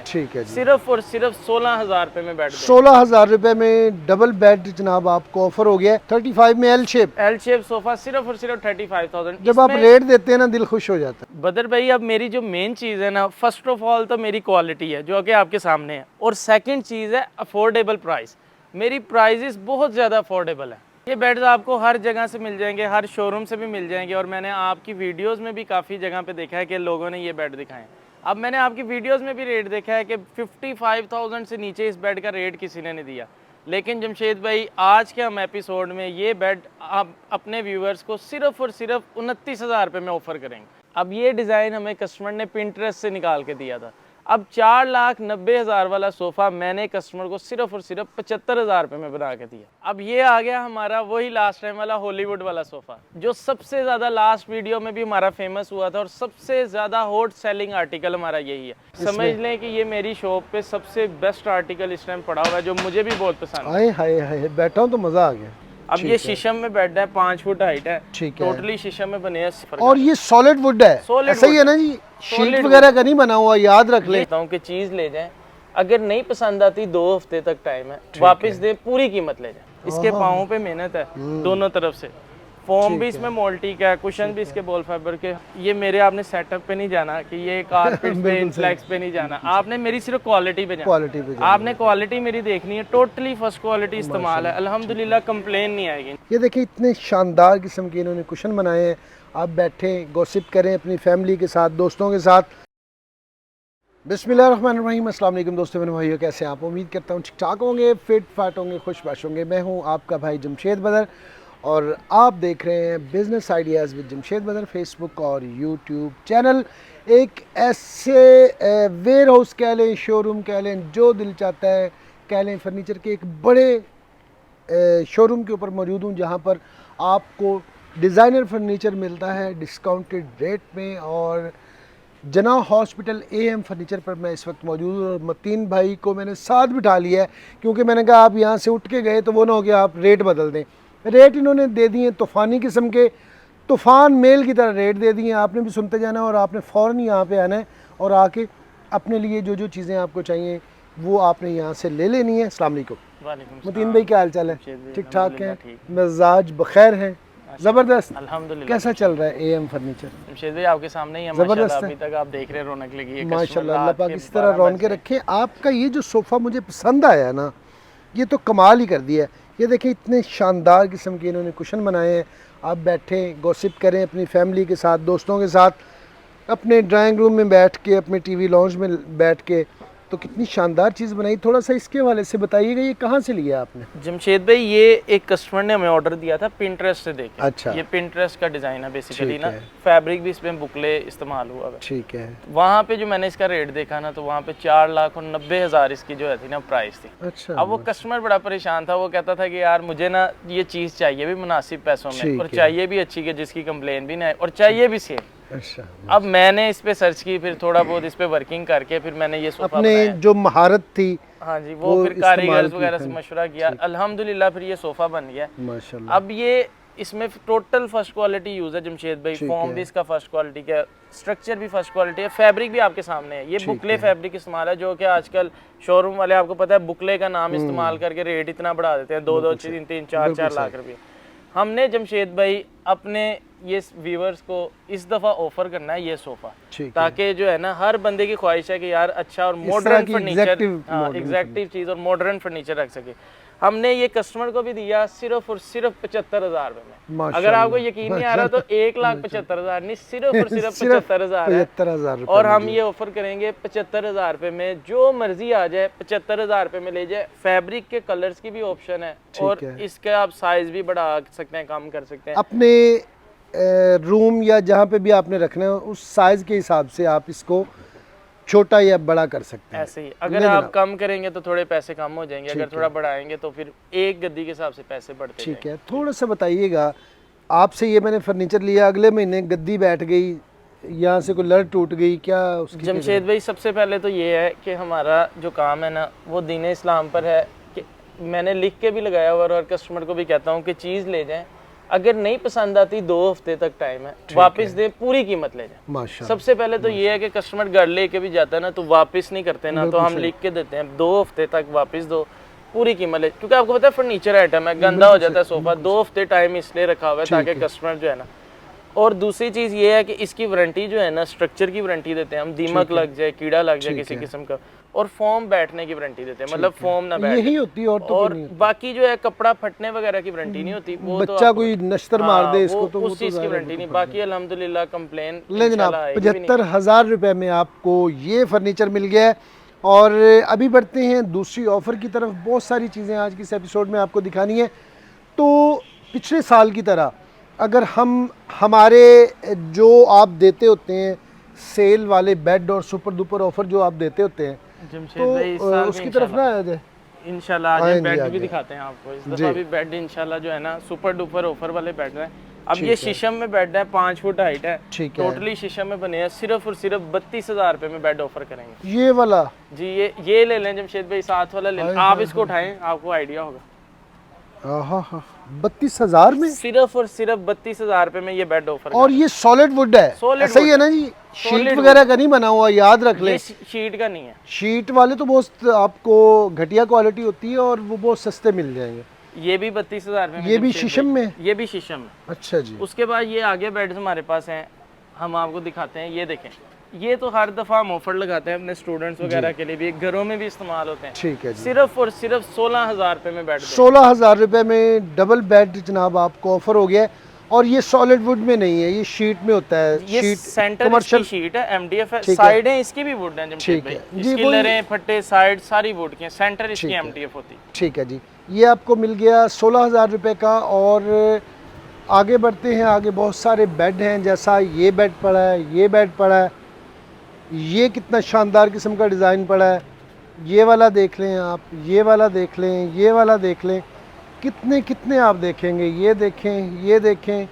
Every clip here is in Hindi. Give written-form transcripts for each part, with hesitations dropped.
ठीक है जी। सिर्फ और सिर्फ 16,000 रुपए में बेड। 16,000 रुपए में डबल बेड जनाब आपको ऑफर हो गया है। 35 में एल शेप सोफा सिर्फ और सिर्फ 35,000। जब आप रेट देते हैं ना दिल खुश हो जाता है। बदर भाई अब मेरी जो मेन चीज़ है ना, फर्स्ट ऑफ ऑल तो मेरी क्वालिटी है जो कि आपके सामने है, और सेकंड चीज़ है अफोर्डेबल प्राइस। मेरी प्राइजेस बहुत ज़्यादा अफोर्डेबल है। ये बेड्स आपको हर जगह से मिल जाएंगे, हर शोरूम से भी मिल जाएंगे, और मैंने आपकी वीडियोस में भी काफ़ी जगह पे देखा है कि लोगों ने ये बेड दिखाए। अब मैंने आपकी वीडियोस में भी रेट देखा है कि 55,000 से नीचे इस बेड का रेट किसी ने नहीं दिया। लेकिन जमशेद भाई आज के हम एपिसोड में ये बेड आप अपने व्यूअर्स को सिर्फ और सिर्फ 29,000 रुपये में ऑफर करेंगे। अब ये डिज़ाइन हमें कस्टमर ने पिंटरेस्ट से निकाल के दिया था। अब 4,90,000 वाला सोफ़ा मैंने कस्टमर को सिर्फ और सिर्फ 75,000 रुपये में बना के दिया। अब ये आ गया हमारा वही लास्ट टाइम वाला हॉलीवुड वाला सोफ़ा, जो सबसे ज़्यादा लास्ट वीडियो में भी हमारा फेमस हुआ था, और सबसे ज़्यादा हॉट सेलिंग आर्टिकल हमारा यही है। समझ लें कि ये मेरी शॉप पे सबसे बेस्ट आर्टिकल इस टाइम पड़ा हुआ है, जो मुझे भी बहुत पसंद है। हाय हाय हाय, बैठा हूँ तो मज़ा आ गया। अब ये शीशम में बेड है, 5 फुट हाइट है, ठीक है, टोटली शीशम में बने हैं, और ये सॉलिड वुड है, सही है ना जी? शीट वगैरह का नहीं बना हुआ, याद रख ले कि चीज ले जाएं, अगर नहीं पसंद आती 2 हफ्ते तक टाइम है, वापस दे, पूरी कीमत ले जाए। इसके पाँव पे मेहनत है दोनों तरफ से, फोम भी इसमें मोल्टी का है, कुशन भी इसके बॉल फाइबर के। ये मेरे आपने सेटअप पे नहीं जाना कि ये कारपेट पे फ्लैक्स पे नहीं जाना, आपने मेरी सिर्फ क्वालिटी पे जाना। आपने क्वालिटी मेरी देखनी है, टोटली फर्स्ट क्वालिटी इस्तेमाल है, अल्हम्दुलिल्लाह कंप्लेन नहीं आएगी। ये देखिए इतने शानदार किस्म के इन्होंने कुशन बनाए हैं, आप बैठे गॉसिप करें अपनी फैमिली के साथ, दोस्तों के साथ। बिस्मिल्लाहिर्रहमानिर्रहीम, अस्सलाम वालेकुम दोस्तों, मेरे भाइयों, कैसे आप? उम्मीद करता हूँ ठीक ठाक होंगे, फिट फाट होंगे, खुशबाश होंगे। मैं हूँ आपका भाई जमशेद बदर, और आप देख रहे हैं बिज़नेस आइडियाज़ विद जमशेद बदर, फेसबुक और यूट्यूब चैनल। एक ऐसे वेयर हाउस कह लें, शोरूम कह लें, जो दिल चाहता है कह लें, फर्नीचर के एक बड़े शोरूम के ऊपर मौजूद हूँ, जहाँ पर आपको डिज़ाइनर फर्नीचर मिलता है डिस्काउंटेड रेट में। और जना हॉस्पिटल AM फर्नीचर पर मैं इस वक्त मौजूद हूँ, और मतीन भाई को मैंने साथ बिठा लिया है, क्योंकि मैंने कहा आप यहाँ से उठ के गए तो वो ना हो गया आप रेट बदल दें। रेट इन्होंने दे दिए तूफ़ानी किस्म के, तूफ़ान मेल की तरह रेट दे दिए। आपने भी सुनते जाना, और आपने फ़ौरन यहाँ पे आना है, और आके अपने लिए जो जो चीज़ें आपको चाहिए वो आपने यहाँ से ले लेनी है। अस्सलाम वालेकुम मतीन भाई, क्या हाल चाल है? ठीक ठाक हैं, मिजाज बखैर हैं? ज़बरदस्त, अल्हम्दुलिल्लाह। कैसा चल रहा है AM फर्नीचर? जमशेद भाई आपके सामने ही है, माशाल्लाह अभी तक आप देख रहे हैं, रौनक लगी है माशाल्लाह। अल्लाह पाक इसी तरह रौनकें रखे। आपका ये जो सोफ़ा मुझे पसंद आया ना, ये तो कमाल ही कर दिया है। ये देखिए इतने शानदार किस्म के इन्होंने कुशन बनाए हैं, आप बैठे गॉसिप करें अपनी फैमिली के साथ, दोस्तों के साथ, अपने ड्राइंग रूम में बैठ के, अपने TV लॉन्ज में बैठ के, तो कितनी शानदार चीज़ बनाई। थोड़ा सा इसके हवाले से बताइएगा, ये कहाँ से लिया आपने? जमशेद भाई ये एक कस्टमर ने हमें ऑर्डर दिया था पिंटरेस्ट से देख। अच्छा, ये पिंटरेस्ट का डिज़ाइन है बेसिकली ना, फैब्रिक भी इसमें बुकले इस्तेमाल हुआ है। ठीक है। वहाँ पे जो मैंने इसका रेट देखा ना, तो वहाँ पे 4,90,000 इसकी जो है थी ना प्राइस थी। अच्छा। अब वो कस्टमर बड़ा परेशान था, वो कहता था कि यार मुझे ना ये चीज़ चाहिए भी मुनासिब पैसों में, और चाहिए भी अच्छी के जिसकी कंप्लेन भी ना आए, और चाहिए भी सेम। अच्छा। अब मैंने इस पे सर्च की, फिर थोड़ा बहुत इस पे वर्किंग करके फिर मैंने ये सोफा अपने जो महारत थी, हाँ जी, वो फिर कारीगर वगैरह से मशवरा किया, अल्हम्दुलिल्लाह फिर ये सोफा बन गया माशाल्लाह। अब ये इसमें टोटल फर्स्ट क्वालिटी यूज है जमशेद भाई, फॉर्म भी इसका फर्स्ट क्वालिटी का, स्ट्रक्चर भी फर्स्ट क्वालिटी है, फैब्रिक भी आपके सामने है। ये बुकले फैब्रिक इस्तेमाल है, जो कि आजकल शोरूम वाले, आपको पता है, बुकले का नाम इस्तेमाल करके रेट इतना बढ़ा देते हैं, 2-2, 3-3, 4-4 लाख रुपए। हमने जमशेद भाई अपने ये व्यूअर्स को इस दफ़ा ऑफर करना है ये सोफ़ा, ताकि जो है ना हर बंदे की ख्वाहिश है कि यार अच्छा और मॉडर्न फर्नीचर, एग्जैक्टिव चीज़ और मॉडर्न फर्नीचर रख सके। हमने ये कस्टमर को भी दिया सिर्फ और सिर्फ 75,000 रुपए में। अगर आपको यकीन नहीं आ रहा तो 1,75,000 नहीं, सिर्फ और सिर्फ 75,000 और हम ये ऑफर करेंगे 75,000 रुपए में, जो मर्जी आ जाए 75,000 रुपए में ले जाए। फैब्रिक के कलर्स की भी ऑप्शन है, और इसके आप साइज भी बढ़ा सकते हैं, कम कर सकते हैं। अपने रूम या जहाँ पे भी आपने रखना है उस साइज के हिसाब से आप इसको छोटा या बड़ा कर सकते हैं। ऐसे ही अगर आप कम करेंगे तो थोड़े पैसे कम हो जाएंगे, अगर थोड़ा बढ़ाएंगे तो फिर एक गद्दी के हिसाब से पैसे बढ़ते हैं। ठीक है, थोड़ा सा बताइएगा, आपसे ये मैंने फर्नीचर लिया, अगले महीने गद्दी बैठ गई, यहाँ से कोई लड़ टूट गई, क्या उसकी? जमशेद भाई सबसे पहले तो ये है कि हमारा जो काम है ना वो दीन इस्लाम पर है, कि मैंने लिख के भी लगाया हुआ और कस्टमर को भी कहता हूँ कि चीज़ ले जाएँ, अगर नहीं पसंद आती 2 हफ्ते तक टाइम है, वापस दे, पूरी कीमत ले जाए। माशाल्लाह। सबसे पहले तो ये है कि कस्टमर घर लेके भी जाता है ना तो वापस नहीं करते ना, तो हम लिख के देते हैं 2 हफ्ते तक वापस दो, पूरी कीमत ले, क्योंकि आपको पता है फर्नीचर आइटम है, गंदा हो जाता है सोफा, 2 हफ्ते टाइम इसलिए रखा हुआ है ताकि कस्टमर जो है ना। और दूसरी चीज ये है कि इसकी वारंटी जो है ना, स्ट्रक्चर की वारंटी देते हैं हम, दीमक लग जाए, कीड़ा लग जाए किसी किस्म का, और फॉर्म बैठने की वारंटी देते हैं, मतलब फॉर्म ना बैठे, यही होती है और तो और कोई नहीं होती। बाकी जो है कपड़ा फटने वगैरह की वारंटी नहीं होती, वो तो बच्चा कोई नश्तर मार दे इसको तो उस चीज की वारंटी नहीं। बाकी अल्हम्दुलिल्लाह कंप्लेन ले जनाब 75,000 रुपए में आपको ये फर्नीचर मिल गया है। और अभी बढ़ते हैं दूसरी ऑफ़र की तरफ। बहुत सारी चीज़ें आज की इस एपिसोड में आपको दिखानी है। तो पिछले साल की तरह अगर हम हमारे जो आप देते होते हैं सेल वाले बेड और सुपर डुपर ऑफ़र जो आप देते होते हैं, तो उसकी तरफ ना आ जाए इंशाल्लाह। आज बेड भी दिखाते हैं आपको इस दफा भी, बेड इंशाल्लाह जो है ना सुपर डुपर ऑफर वाले बेड हैं। अब ये शीशम में बेड है, 5 फुट हाइट है, टोटली शीशम में बने हैं, सिर्फ और सिर्फ 32,000 रुपए में बेड ऑफर करेंगे। ये वाला जी, ये ले लें जमशेद भाई, साथ वाला ले लें, आप इसको उठाएं, आपको आइडिया होगा। 32,000 में सिर्फ और सिर्फ 32,000 रुपए में ये बेड ऑफर। और ये सॉलिड वुड है, ऐसा ही है ना जी? शीट वगैरह का नहीं बना हुआ, याद रख ले। शीट का नहीं है, शीट वाले तो बहुत आपको घटिया क्वालिटी होती है और वो बहुत सस्ते मिल जाएंगे। ये भी 32,000 में, ये भी शीशम में, ये भी शीशम में। अच्छा जी। उसके बाद ये आगे बेड्स हमारे पास हैं, हम आपको दिखाते हैं। ये देखें, ये तो हर दफ़ा हम ऑफर लगाते हैं अपने स्टूडेंट्स वगैरह के लिए भी, घरों में भी इस्तेमाल होते हैं। ठीक है जी। सिर्फ और सिर्फ 16,000 रुपए में बेड, 16,000 रुपए में डबल बेड जनाब आपको ऑफर हो गया है। और ये सॉलिड वुड में नहीं है, ये शीट में होता है। ये शीट सेंटर इसकी शीट है, MDF है, साइडें इसकी भी वुड हैं जमशेद भाई, इसकी लरें फट्टे साइड सारी वुड की हैं, सेंटर इसकी MDF होती है। ठीक है जी, ये आपको मिल गया 16,000 रुपए का। और आगे बढ़ते हैं, आगे बहुत सारे बेड हैं, जैसा ये बेड पड़ा है, ये बेड पड़ा है, ये कितना शानदार किस्म का डिज़ाइन पड़ा है। ये वाला देख लें आप, ये वाला देख लें, ये वाला देख लें, कितने कितने आप देखेंगे। ये देखें, ये देखें,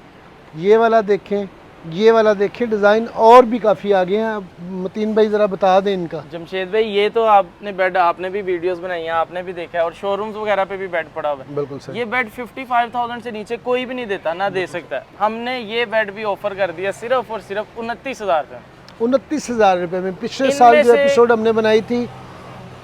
ये वाला देखें, ये वाला देखें, डिज़ाइन और भी काफ़ी आगे हैं। अब मतीन भाई ज़रा बता दें इनका। जमशेद भाई ये तो आपने बेड, आपने भी वीडियोस बनाई हैं, आपने भी देखा है, और शोरूम्स वगैरह पे भी बेड पड़ा हुआ है। बिल्कुल सही। ये बेड 55,000 से नीचे कोई भी नहीं देता, ना दे सकता है। हमने ये बेड भी ऑफर कर दिया सिर्फ और सिर्फ 29,000 रुपये, 29,000 रुपये में। पिछले साल जो एपिसोड हमने बनाई थी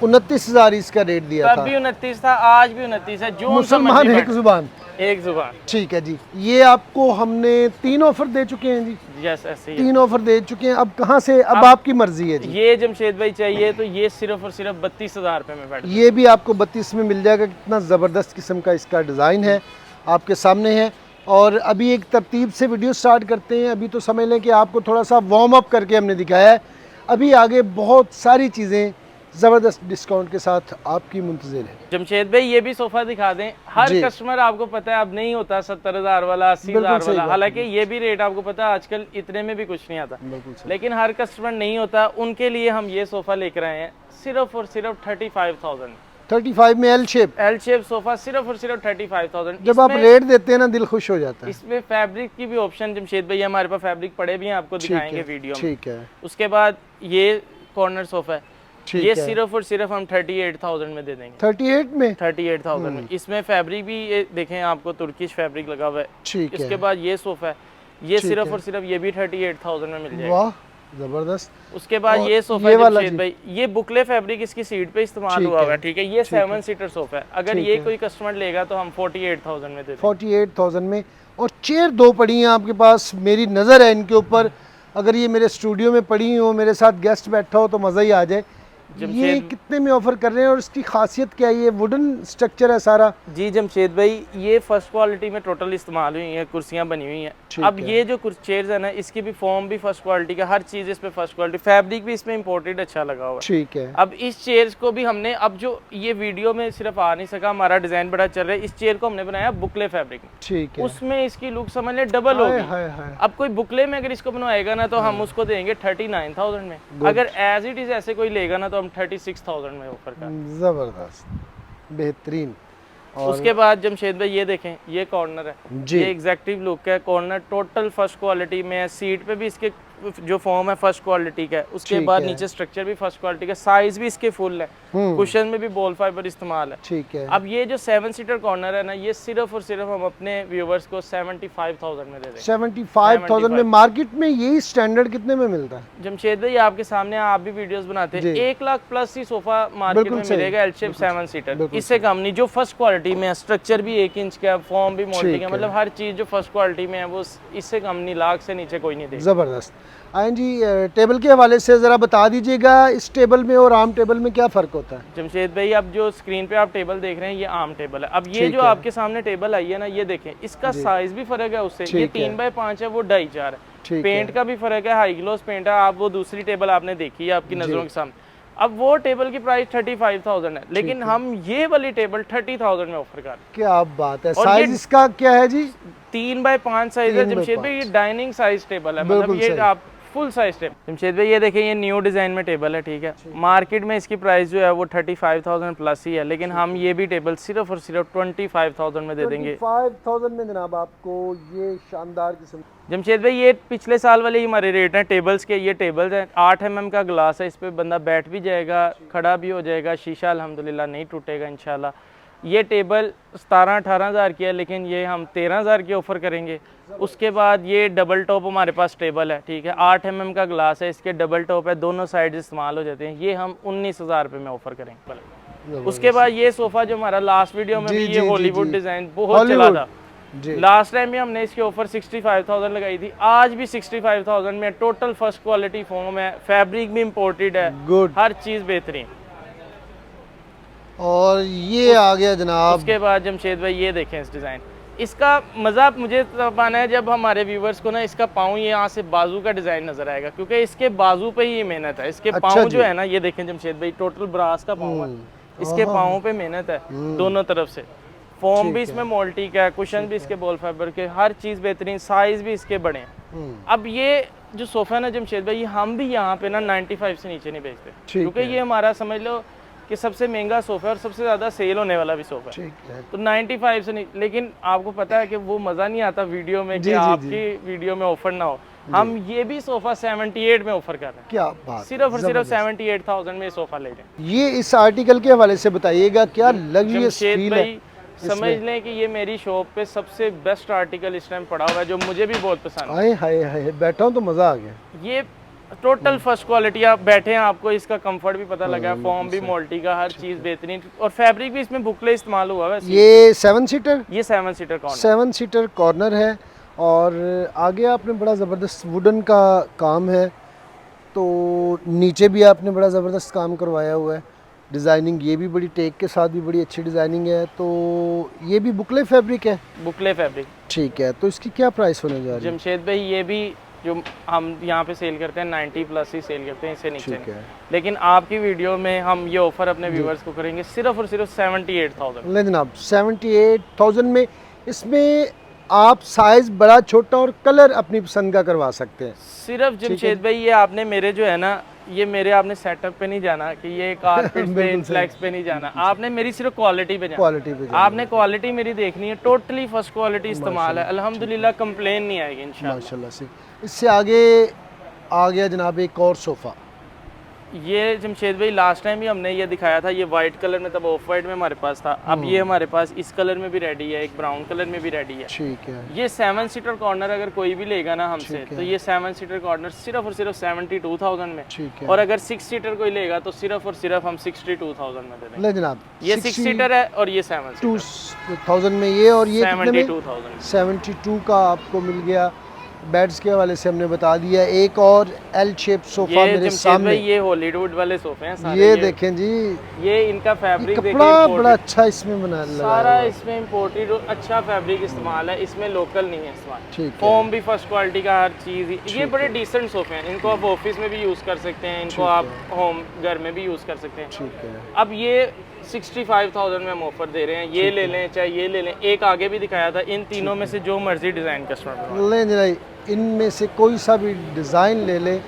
29,000 इसका रेट दिया था। तब भी 29 था, आज भी 29 है। जो मुसलमान एक जुबान, एक जुबान। ठीक है जी। ये आपको हमने 3 ऑफर दे चुके हैं जी। यस, ऐसे ही 3 ऑफर दे चुके हैं। अब कहाँ से, अब आपकी मर्जी है जी। ये जमशेद भाई चाहिए तो ये सिर्फ और सिर्फ 32,000 रुपये में बैठ, ये भी आपको 32 में मिल जाएगा। कितना ज़बरदस्त किस्म का इसका डिज़ाइन है, आपके सामने है। और अभी एक तरतीब से वीडियो स्टार्ट करते हैं। अभी तो समझ लें कि आपको थोड़ा सा वार्म अप करके हमने दिखाया है। अभी आगे बहुत सारी चीज़ें ज़बरदस्त डिस्काउंट के साथ आपकी मुंतज़िर है। जमशेद भाई ये भी सोफ़ा दिखा दें। हर कस्टमर आपको पता है अब नहीं होता 70,000 वाला, 80,000 वाला, हालांकि ये भी रेट आपको पता है आजकल इतने में भी कुछ नहीं आता, लेकिन हर कस्टमर नहीं होता, उनके लिए हम ये सोफ़ा लेकर आए हैं सिर्फ और सिर्फ 35,000। 35 में एल शेप सोफा सिर्फ और सिर्फ 35,000। जब आप रेट देते हैं ना दिल खुश हो जाता है। इसमें फैब्रिक की भी ऑप्शन जमशेद भाई हमारे पास फैब्रिक पड़े भी हैं, आपको दिखाएंगे वीडियो में। ठीक है। उसके बाद ये कॉर्नर सोफा है, ये सिर्फ और सिर्फ हम 38,000 में दे देंगे। 38,000 में। इसमें फैब्रिक भी ये देखें, आपको तुर्किश फैब्रिक लगा हुआ है। ठीक है। इसके बाद ये सोफा है, ये सिर्फ और सिर्फ ये भी 38,000 में मिल जाएगा। वाह जबरदस्त। उसके बाद ये सोफा जमशेद भाई, ये बुकले फैब्रिक इसकी सीट पे इस्तेमाल हुआ है, ठीक है। ये 7 सीटर सोफा है, अगर ये कोई कस्टमर लेगा तो हम 48,000 में दे देंगे। 48,000 में। और चेयर 2 पड़ी हैं आपके पास, मेरी नज़र है इनके ऊपर। अगर ये मेरे स्टूडियो में पड़ी हो, मेरे साथ गेस्ट बैठा हो तो मज़ा ही आ जाए। ये कितने में ऑफर कर रहे हैं और इसकी खासियत क्या है? ये वुडन स्ट्रक्चर है सारा जी जमशेद भाई, ये फर्स्ट क्वालिटी में टोटल इस्तेमाल हुई है, कुर्सियां बनी हुई हैं। अब ये जो चेयर्स है ना, इसकी भी फॉर्म भी फर्स्ट क्वालिटी का, हर चीज़ इस पे फर्स्ट क्वालिटी, फैब्रिक भी इसमें इंपोर्टेड अच्छा लगा हुआ है। ठीक है। अब इस चेयर्स को भी हमने, अब जो ये वीडियो में सिर्फ आ नहीं सका, हमारा डिजाइन बड़ा चल रहा है, इस चेयर को हमने बनाया बुकले फैब्रिक में। ठीक है। उसमें इसकी लुक समझ ले डबल होगी। अब कोई बुकले में अगर इसको बनवाएगा ना तो हम उसको देंगे 39,000 में, अगर एज इट इज ऐसे कोई लेगा ना तो हम 36,000 में ऑफर कर। जबरदस्त, बेहतरीन। उसके बाद जमशेद भाई ये देखें, ये कॉर्नर है, ये एग्जैक्टिव लुक है, कॉर्नर टोटल फर्स्ट क्वालिटी में है। सीट पे भी इसके जो फॉर्म है फर्स्ट क्वालिटी का है, उसके ठीक बाद है। नीचे स्ट्रक्चर भी फर्स्ट क्वालिटी का, साइज भी इसके फुल है, कुशन में भी बॉल फाइबर इस्तेमाल है। ठीक है। अब ये जो 7 सीटर कॉर्नर है ना, ये सिर्फ और सिर्फ हम अपने व्यूवर्स को 75,000 में दे देंगे। 75,000 में। मार्केट में यही स्टैंडर्ड कितने में मिलता है? जमशेद भाई आपके सामने, आप भी वीडियोस बनाते हैं, जी। 1 लाख प्लस ही सोफा मार्केट बिल्कुल में सही, मिलेगा एल शेप 7 सीटर, बिल्कुल इससे कम नहीं। जो फर्स्ट क्वालिटी में है, स्ट्रक्चर भी 1 इंच का, फॉर्म भी मोल्डिंग ठीक है, है। मतलब हर चीज जो फर्स्ट क्वालिटी में है वो इससे कम नहीं, लाख से नीचे कोई नहीं देगा। ज़बरदस्त। आयन जी, टेबल के हवाले से ज़रा बता दीजिएगा, इस टेबल में और आम टेबल में क्या फ़र्क होता है? जमशेद भाई, अब जो स्क्रीन पे आप टेबल देख रहे हैं, ये आम टेबल है। अब ये ठीक जो है। आपके सामने टेबल आई है ना, ये देखें, इसका साइज भी फर्क है उससे। ये ठीक है। 3x5 है, वो 2.5-4 ठीक है। पेंट का भी फर्क है, हाई ग्लोस पेंट है। आप वो दूसरी टेबल आपने देखी है आपकी नजरों के सामने। अब वो टेबल की प्राइस 35,000 है, लेकिन हम ये वाली टेबल 30,000 में ऑफर कर रहे हैं। क्या बात है। और साइज ये इसका क्या है जी? 3x5 साइज है 3x5 जमशेद भाई, ये डाइनिंग साइज टेबल है, मतलब बिल्कुल ये सही। आप फुल साइज टेबल। जमशेद भाई ये देखिए, ये न्यू डिजाइन में टेबल है, ठीक है। मार्केट में इसकी प्राइस जो है वो 35,000 प्लस ही है, लेकिन हम ये भी टेबल सिर्फ और सिर्फ 25,000 में दे देंगे। 25,000 में जनाब आपको ये शानदार किस्म। जमशेद भाई ये पिछले साल वाले ही हमारे रेट हैं टेबल्स के। ये टेबल्स हैं, 8 mm का ग्लास है, इस पे बंदा बैठ भी जाएगा, खड़ा भी हो जाएगा, शीशा अल्हम्दुलिल्लाह नहीं टूटेगा इंशाल्लाह। ये टेबल 17-18 हज़ार की है, लेकिन ये हम 13 हज़ार की ऑफ़र करेंगे। उसके बाद ये डबल टॉप हमारे पास टेबल है, ठीक है, 8 mm का ग्लास है, इसके डबल टॉप है, दोनों साइड इस्तेमाल हो जाते हैं। ये हम 19,000 रुपये में ऑफ़र करेंगे। उसके बाद ये सोफ़ा जो हमारा लास्ट वीडियो में जी, भी, जी, ये जी, हॉलीवुड जी। डिज़ाइन बहुत चला था। जी। लास्ट टाइम भी हमने इसकी ऑफर 65,000 लगाई थी, आज भी 65,000 में। टोटल फर्स्ट क्वालिटी फॉर्म है, फैब्रिक भी इंपोर्टेड है, गुड। हर चीज़ बेहतरीन। और ये आ गया जनाब। उसके बाद जमशेद भाई ये देखें इस डिज़ाइन, इसका मज़ा मुझे तब आना है जब हमारे व्यूवर्स को ना इसका पाँव ये यहाँ से बाजू का डिज़ाइन नज़र आएगा, क्योंकि इसके बाजू पे ही ये मेहनत है। इसके अच्छा पाँव जी। जो है ना, ये देखें जमशेद भाई, टोटल ब्रास का पाँव है, इसके पाँव पे मेहनत है दोनों तरफ से। फॉर्म भी इसमें मोल्टी का है, कुशन भी इसके बॉल फाइबर के, हर चीज़ बेहतरीन, साइज भी इसके बड़े हैं। अब ये जो सोफ़ा है ना जमशेद भाई, हम भी यहाँ पे ना 95 से नीचे नहीं बेचते, क्योंकि ये हमारा समझ लो कि सबसे महंगा सोफ़ा है और सबसे ज़्यादा सेल होने वाला भी सोफ़ा है। ठीक है। तो 95 से नहीं, लेकिन आपको पता है कि वो मज़ा नहीं आता वीडियो में, कि जी, आपकी वीडियो में ऑफर ना हो। हम ये भी सोफ़ा 78 में ऑफर कर रहे हैं, क्या बात। सिर्फ और सिर्फ 78,000 में ये सोफ़ा ले रहे हैं। ये इस आर्टिकल के हवाले से बताइएगा, क्या लग्जरियस जमशेद फील है? भाई समझ लें कि ये मेरी शॉप पे सबसे बेस्ट आर्टिकल इस टाइम पड़ा हुआ है, जो मुझे भी बहुत पसंद है। हाय हाय हाय, बैठा हूँ तो मज़ा आ गया। ये टोटल फर्स्ट क्वालिटी, आप बैठे हैं, आपको इसका कंफर्ट भी पता लगा, फॉर्म भी मोल्टी का, हर चीज़ बेहतरीन, और फैब्रिक भी इसमें बुकले इस्तेमाल हुआ है। ये 7 सीटर, ये 7 सीटर कॉर्नर, 7 सीटर कॉर्नर है, और आगे आपने बड़ा ज़बरदस्त वुडन का काम है, तो नीचे भी आपने बड़ा ज़बरदस्त काम करवाया हुआ है। डिज़ाइनिंग ये भी बड़ी टेक के साथ भी बड़ी अच्छी डिज़ाइनिंग है। तो ये भी बुकले फैब्रिक है? बुकले फैब्रिक। ठीक है। तो इसकी क्या प्राइस होने जा रही है? जमशेद भाई ये भी जो हम यहाँ पे सेल करते हैं 90 प्लस ही सेल करते हैं, इससे नीचे ठीक नहीं। है। लेकिन आपकी वीडियो में हम ये ऑफर अपने व्यूवर्स को करेंगे सिर्फ और सिर्फ 78,000। ले जनाब, 78,000 में। इसमें आप साइज बड़ा छोटा और कलर अपनी पसंद का करवा सकते हैं। सिर्फ जमशेद भाई, ये आपने मेरे जो है ना, ये मेरे आपने सेटअप पे नहीं जाना कि ये कारपेट पे, फ्लैक्स पे नहीं जाना, आपने मेरी सिर्फ क्वालिटी पे जाना। क्वालिटी पे आपने क्वालिटी मेरी देखनी है, टोटली फर्स्ट क्वालिटी इस्तेमाल है, अल्हम्दुलिल्लाह कंप्लेन नहीं आएगी इंशाल्लाह। माशाल्लाह से। इससे आगे आ गया जनाब एक और सोफ़ा। ये जमशेद भाई लास्ट टाइम भी हमने ये दिखाया था, ये वाइट कलर में, तब ऑफ वाइट में हमारे पास था। अब ये हमारे पास इस कलर में भी रेडी है, एक ब्राउन कलर में भी रेडी है। ठीक है। ये 7 सीटर कॉर्नर अगर कोई भी लेगा ना हमसे, तो ये 7 सीटर कॉर्नर सिर्फ और सिर्फ 72,000 में। ठीक है। और अगर 6 सीटर कोई लेगा तो सिर्फ और सिर्फ हम 62,000 में दे देंगे। ले जनाब, ये 6 सीटर है और ये 7 सीटर, 2,000 में ये, और ये कितने में? 72,000। 72 का आपको मिल गया। बेड्स के हवाले से हमने बता दिया। एक और एल शेप सोफा ये मेरे जमशेद सामने, भाई ये हॉलीवुड वाले सोफे हैं सारे। ये देखें जी, ये इनका फैब्रिक कपड़ा बड़ा अच्छा इसमें बना सारा इसमें इम्पोर्टेड अच्छा फैब्रिक इस्तेमाल है, इसमें लोकल नहीं है इस्तेमाल। ठीक है। फॉर्म भी फर्स्ट क्वालिटी का, हर चीज़। ये बड़े डिसेंट सोफे हैं, इनको आप ऑफिस में भी यूज़ कर सकते हैं, इनको आप होम घर में भी यूज़ कर सकते हैं। ठीक है। अब ये 65,000 में हम ऑफर दे रहे हैं, ये ले लें चाहे ये ले लें। एक आगे भी दिखाया था, इन तीनों में से जो मर्जी डिज़ाइन कस्टमर ले नहीं, इनमें से कोई सा भी डिज़ाइन ले ले,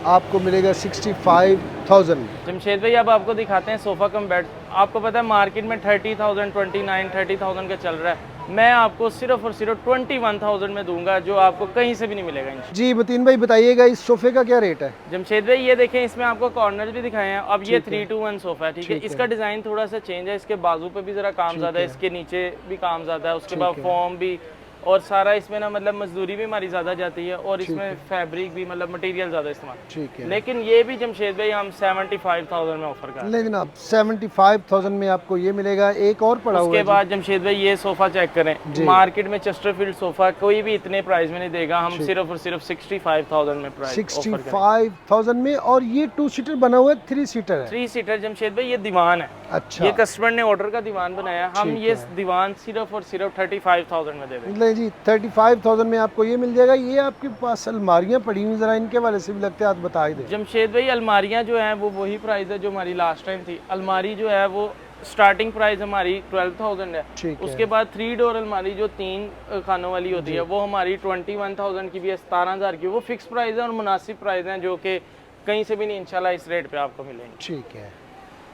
आपको मिलेगा 65,000 में। जमशेद भाई अब आपको दिखाते हैं सोफ़ा कम बेड। आपको पता है मार्केट में 30,000, 29, 30,000 का चल रहा है, मैं आपको सिर्फ और सिर्फ 21,000 में दूंगा, जो आपको कहीं से भी नहीं मिलेगा इंशाल्लाह। जी मतीन भाई बताइएगा इस सोफे का क्या रेट है? जमशेद भाई ये देखें, इसमें आपको कॉर्नर भी दिखाए हैं। अब ये 3-2-1 सोफा है, ठीक है। इसका डिज़ाइन थोड़ा सा चेंज है, इसके बाजू पे भी ज़रा काम ज़्यादा है, इसके नीचे भी काम ज़्यादा है, उसके बाद फॉर्म भी, और सारा इसमें ना मतलब मजदूरी भी हमारी ज़्यादा जाती है, और इसमें फैब्रिक भी मतलब मटेरियल ज़्यादा इस्तेमाल। ठीक है, लेकिन ये भी जमशेद भाई हम 75,000 में ऑफर कर रहे हैं। नहीं जनाब 75,000 में आपको ये मिलेगा। एक और पड़ा हुआ उसके है बाद जमशेद भाई ये सोफा चेक करें, मार्केट में चेस्टरफील्ड सोफा कोई भी इतने प्राइस में नहीं देगा, हम सिर्फ और सिर्फ 65,000 में प्राइस 65,000 में। और ये 2 सीटर बना हुआ है, 3 सीटर है? 3 सीटर जमशेद भाई, ये दीवान है। अच्छा, ये कस्टमर ने ऑर्डर का दीवान बनाया, हम ये दीवान सिर्फ और सिर्फ 35,000 में दे देंगे। नहीं जी 35,000 में आपको ये मिल जाएगा। ये आपके पास अलमारियां पड़ी हुई, जरा इनके वाले से भी लगते हैं, आप बता ही दें। जमशेद भाई अलमारियां जो हैं वो वही प्राइस है जो हमारी लास्ट टाइम थी। अलमारी जो है वो स्टार्टिंग प्राइस हमारी 12,000 है। ठीक है, उसके बाद 3 डोर अलमारी जो 3 खानों वाली होती है वो हमारी 21,000 की भी है, 17,000 की। वो फिक्स प्राइस है और मुनासिब प्राइस है, जो कि कहीं से भी नहीं इंशाल्लाह इस रेट पे आपको मिलेंगे। ठीक है।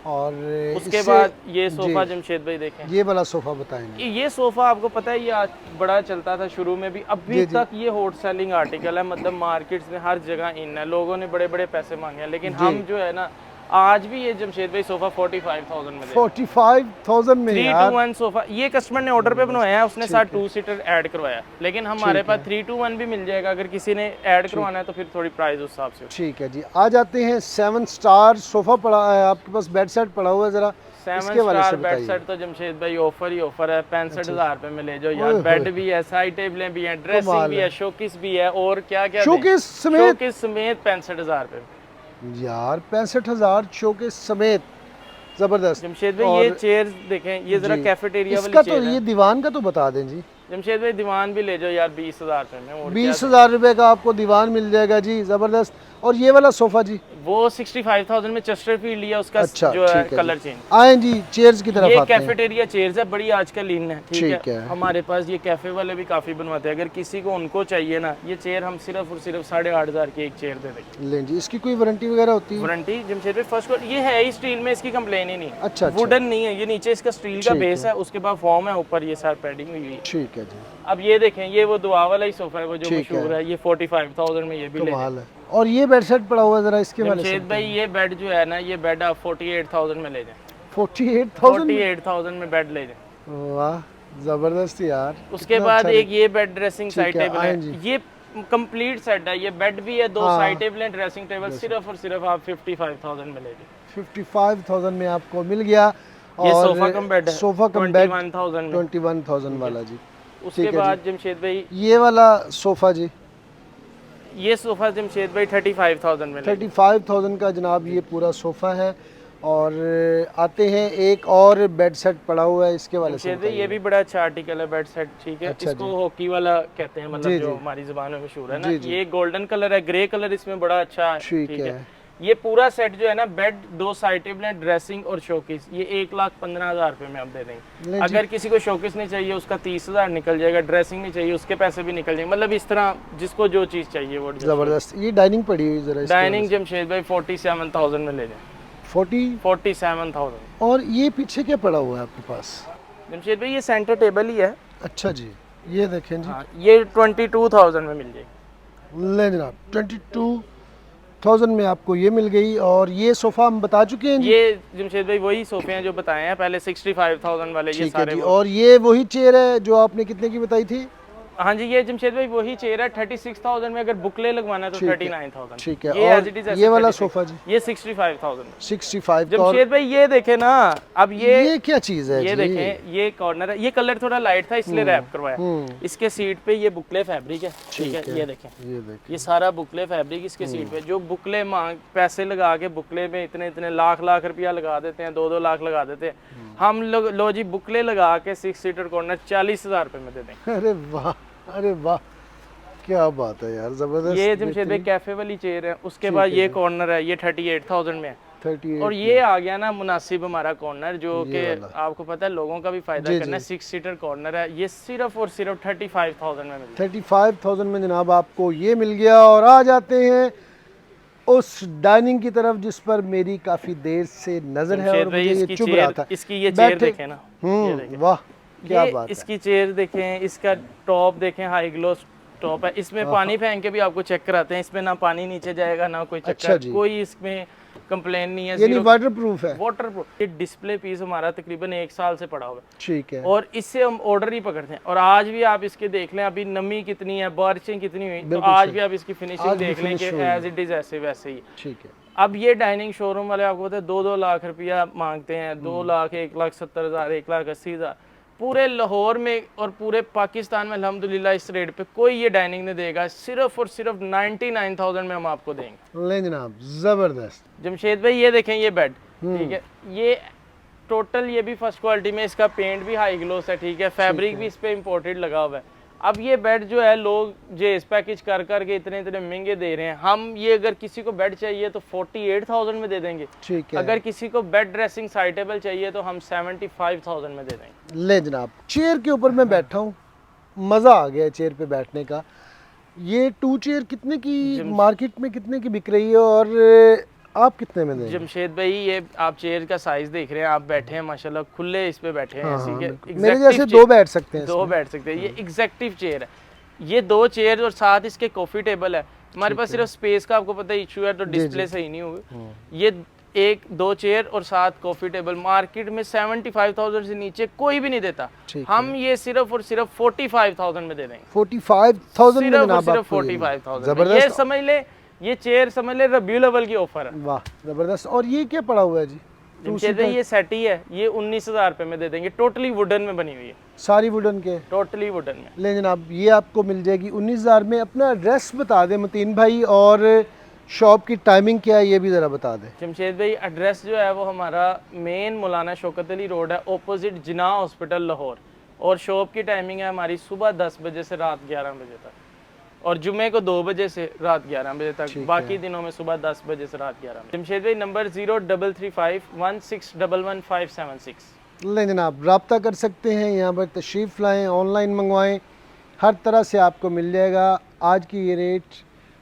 और उसके बाद ये सोफा जमशेद भाई देखें, ये वाला सोफा बताएंगे। ये सोफा आपको पता है ये आज बड़ा चलता था शुरू में भी, अभी तक ये हॉट सेलिंग आर्टिकल है, मतलब मार्केट्स में हर जगह इन है, लोगों ने बड़े बड़े पैसे मांगे हैं, लेकिन हम जो है ना आज भी ये जमशेद भाई सोफा 45,000 में 45,000 में 3-2-1 सोफा। ये कस्टमर ने ऑर्डर पे बनवाया है, उसने साथ 2 सीटर ऐड करवाया, लेकिन हमारे पास 3-2-1 भी मिल जाएगा। अगर किसी ने ऐड करवाना है तो फिर थोड़ी प्राइस उस हिसाब से। ठीक है जी। आ जाते हैं 7 स्टार सोफा पड़ा है आपके पास, बेड सेट पड़ा हुआ है, जरा 7 स्टार बेड सेट तो जमशेद भाई ऑफर ही ऑफर है, 65,000 रुपए में ले जाओ यार। बेड भी है, साइड टेबलें भी हैं, ड्रेसिंग भी है, शोकेस भी है, और क्या क्या शोकेस समेत 65,000 रुपए यार। 65,000 शोकेस समेत, जबरदस्त। जमशेद भाई ये चेयर्स देखें, ये जरा कैफेटेरिया वाली इसका चेयर तो है। ये दीवान का तो बता दें जी। जमशेद भाई दीवान भी ले जाओ यार 20,000 रुपए में, और 20,000 रुपए का आपको दीवान मिल जाएगा जी, जबरदस्त। और ये वाला सोफा जी वो 65,000 में चेस्टरफील्ड लिया, उसका अच्छा, जो है ठीक है कलर चेंज। आए जी चेयर्स की तरफ ये आते हैं। कैफेटेरिया चेयर्स है, बड़ी आजकल इन है, ठीक है। है। हमारे पास ये कैफे वाले भी काफी बनवाते हैं, अगर किसी को उनको चाहिए ना ये चेयर, हम सिर्फ और सिर्फ 8,500 की एक चेयर दे देंगे। लें जी, इसकी कोई वारंटी वगैरह होती है? वारंटी जमशेद भाई फर्स्ट कोट, ये है ही स्टील में, इसकी कंप्लेन ही नहीं। अच्छा, वुडन नहीं है ये, नीचे इसका स्टील का बेस है, उसके बाद फॉर्म है, ऊपर ये सारी पैडिंग हुई है। ठीक है जी। अब ये देखें, ये वो दुआ वाला ही सोफा है वो जो मशहूर है, ये 45,000 में ये भी ले कमाल है। और ये बेड सेट पड़ा हुआ है, जरा इसके वाले से। जमशेद भाई ये बेड जो है ना, ये बेड आप 48,000 में ले जाएं। 48,000 में बेड ले जाएं। वाह जबरदस्त यार। उसके बाद एक ये बेड ड्रेसिंग साइड टेबल आए है, जी। ये कंप्लीट सेट है, ये बेड भी है, 2 साइड टेबल है, ड्रेसिंग टेबल, सिर्फ और सिर्फ आप 55,000 में ले जाएं। 55,000 में आपको मिल गया। ये और सोफा कम बेड है, सोफा कम बेड 21,000 में। 21,000 वाला जी। उसके बाद जमशेद भाई ये वाला सोफा जी, ये सोफा जमशेद भाई 35,000 में ले जाएं। 35,000 का जनाब ये पूरा सोफा है। और आते हैं एक और बेड सेट पड़ा हुआ है, इसके वाले से ये भी बड़ा अच्छा आर्टिकल है बेड सेट, ठीक है। अच्छा इसको हॉकी वाला कहते हैं, मतलब जो हमारी जुबान में मशहूर है ना। ये गोल्डन कलर है, ग्रे कलर इसमें बड़ा अच्छा है, ठीक है। ये पूरा सेट जो है ना, बेड, 2 साइड टेबल, ड्रेसिंग और शोकेस, ये 1,15,000 रुपए में आप दे देंगे। अगर किसी को शोकेस नहीं चाहिए उसका 30,000 निकल जाएगा, ड्रेसिंग नहीं चाहिए उसके पैसे भी निकल जाएंगे, मतलब इस तरह जिसको जो चीज़ चाहिए वो। जबरदस्त। ये डाइनिंग पड़ी हुई जरा, डाइनिंग जमशेद भाई 47,000 में ले जाए। 47,000। और ये पीछे क्या पड़ा हुआ है आपके पास? जमशेद भाई ये सेंटर टेबल ही है। अच्छा जी, ये देखें जी। हाँ, ये 22,000 में मिल जाएगी। ले जनाब 22,000 में आपको ये मिल गई। और ये सोफा हम बता चुके हैं जी। ये जमशेद भाई वही सोफे हैं जो बताए हैं पहले, 65,000 वाले, ये सारे। और ये वही चेयर है जो आपने कितने की बताई थी? हाँ जी, ये जमशेद भाई वही चेयर है 36,000 में, अगर बुकले लगवाना है तो 39,000। ठीक है। ये और as it is ये वाला सोफा जी? ये 65,000। 65 का। जमशेद भाई ये देखे ना, अब ये क्या चीज है ये जी? देखें, ये कॉर्नर है, ये कलर थोड़ा लाइट था इसलिए रैप करवाया। इसके सीट पे ये बुकले फैब्रिक है, ठीक है। ये देखें, ये सारा बुकले फैब्रिक इसके सीट पे। जो बुकले मांग पैसे लगा के बुकले में इतने इतने लाख रुपया लगा देते हैं, 2-2 लाख लगा देते हैं, हम लोग लो जी बुकले लगा के 6 सीटर कॉर्नर 40,000 रुपए में दे देंगे। अरे वाह, अरे वाह, क्या बात है यार, जबरदस्त। ये जमशेद भाई कैफे वाली चेयर है। उसके बाद ये कॉर्नर है, ये 38,000 में है। 38। और ये आ गया ना मुनासिब हमारा कॉर्नर, जो कि आपको पता है लोगों का भी फायदा करना है, 6 सीटर कॉर्नर है। ये सिर्फ और सिर्फ 35,000 में मिलता है। 35,000 में जनाब आपको ये मिल गया। और आ जाते हैं उस डाइनिंग की तरफ जिस पर मेरी काफी देर से नजर है और मुझे ये चुभ रहा था। इसकी ये चेयर देखें ना, वाह क्या ये बात है। इसकी चेयर देखें, इसका टॉप देखें, हाई ग्लोस टॉप है। इसमें पानी फेंक के भी आपको चेक कराते हैं, इसमें ना पानी नीचे जाएगा ना कोई अच्छा चक्कर, जी। कोई इसमें कंप्लेन नहीं है। यानी वाटर प्रूफ है। Water proof. ये डिस्प्ले पीस हमारा तकरीबन 1 साल से पड़ा हुआ है ठीक है। और इससे हम ऑर्डर ही पकड़ते हैं। और आज भी आप इसके देख लें, अभी नमी कितनी है, बारिशें कितनी हुई, तो बिल्कुल आज सही। भी आप इसकी फिनिशिंग आज भी देख लें कि finish हुई एज इट इज ऐसे वैसे ही। ठीक है। अब ये डाइनिंग शोरूम वाले आपको पता है 2-2 लाख रुपया मांगते हैं, 2 लाख, 1,70,000, 1,80,000 पूरे लाहौर में और पूरे पाकिस्तान में अल्हम्दुलिल्लाह इस रेट पे कोई ये डाइनिंग नहीं देगा। सिर्फ और सिर्फ 99,000 में हम आपको देंगे। ले जनाब, ज़बरदस्त। जमशेद भाई ये देखें, ये बेड ठीक है, ये टोटल ये भी फर्स्ट क्वालिटी में, इसका पेंट भी हाई ग्लोस है, ठीक है, फैब्रिक भी इस पे इंपोर्टेड लगा हुआ है। अब ये बेड जो है लोग जेस पैकेज कर करके इतने इतने महंगे दे रहे हैं, हम ये अगर किसी को बेड चाहिए तो 48,000 में दे देंगे। ठीक है। अगर किसी को बेड ड्रेसिंग साइटेबल चाहिए तो हम 75,000 में दे देंगे। ले जनाब, चेयर के ऊपर मैं बैठा हूँ, मज़ा आ गया चेयर पे बैठने का। ये 2 चेयर कितने की मार्केट में कितने की बिक रही है और आप कितने में देंगे? जमशेद भाई ये आप चेयर का साइज देख रहे हैं, आप बैठे हैं माशाल्लाह खुले इस पे बैठे हैं, हाँ, ऐसी हाँ, के बिल्कुल। मेरे जैसे 2 बैठ सकते हैं दो इसमें। बैठ सकते हैं। ये एग्जैक्टिव चेयर है, ये 2 चेयर और साथ इसके कॉफी टेबल है। हमारे पास सिर्फ स्पेस का आपको पता है इशू है, तो डिस्प्ले सही नहीं होगी। ये 1-2 चेयर और साथ कॉफी टेबल मार्केट में 75,000 से नीचे कोई भी नहीं देता। हम ये सिर्फ और सिर्फ 45,000 में दे देंगे। 45,000 में सिर्फ और जनाब सिर्फ आपको ये। 45,000 ये समझ ले, ये चेयर समझ ले रबीउल अव्वल की ऑफर है। वाह ज़बरदस्त। और ये क्या पड़ा हुआ है जी? जमशेद भाई ये सेट ही है, ये 19,000 रुपए में दे देंगे। टोटली वुडन में बनी हुई है, सारी वुडन के। टोटली वुडन में। ले जनाब, ये आपको मिल जाएगी 19,000 में। अपना एड्रेस बता दें मतीन भाई, और शॉप की टाइमिंग क्या है ये भी ज़रा बता दें। जमशेद भाई एड्रेस जो है वो हमारा मेन मौलाना शौकत अली रोड है, ऑपोजिट जिना हॉस्पिटल लाहौर। और शॉप की टाइमिंग है हमारी सुबह 10 बजे से रात 11 बजे तक, और जुमे को 2 बजे से रात 11 बजे तक, बाकी दिनों में सुबह 10 बजे से रात 11 बजे। जमशेद भाई नंबर 0335161156। ले जनाब, रब्ता कर सकते हैं, यहाँ पर तशरीफ़ लाएँ, ऑनलाइन मंगवाएँ, हर तरह से आपको मिल जाएगा। आज की ये रेट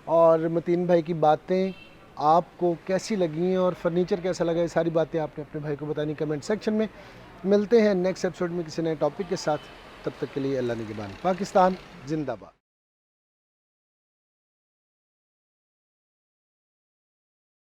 और मतीन भाई की बातें आपको कैसी लगी और फर्नीचर कैसा लगा, ये सारी बातें आपने अपने भाई को बतानी कमेंट सेक्शन में। मिलते हैं नेक्स्ट एपिसोड में किसी नए टॉपिक के साथ, तब तक के लिए अल्लाह निगहबान। पाकिस्तान जिंदाबाद।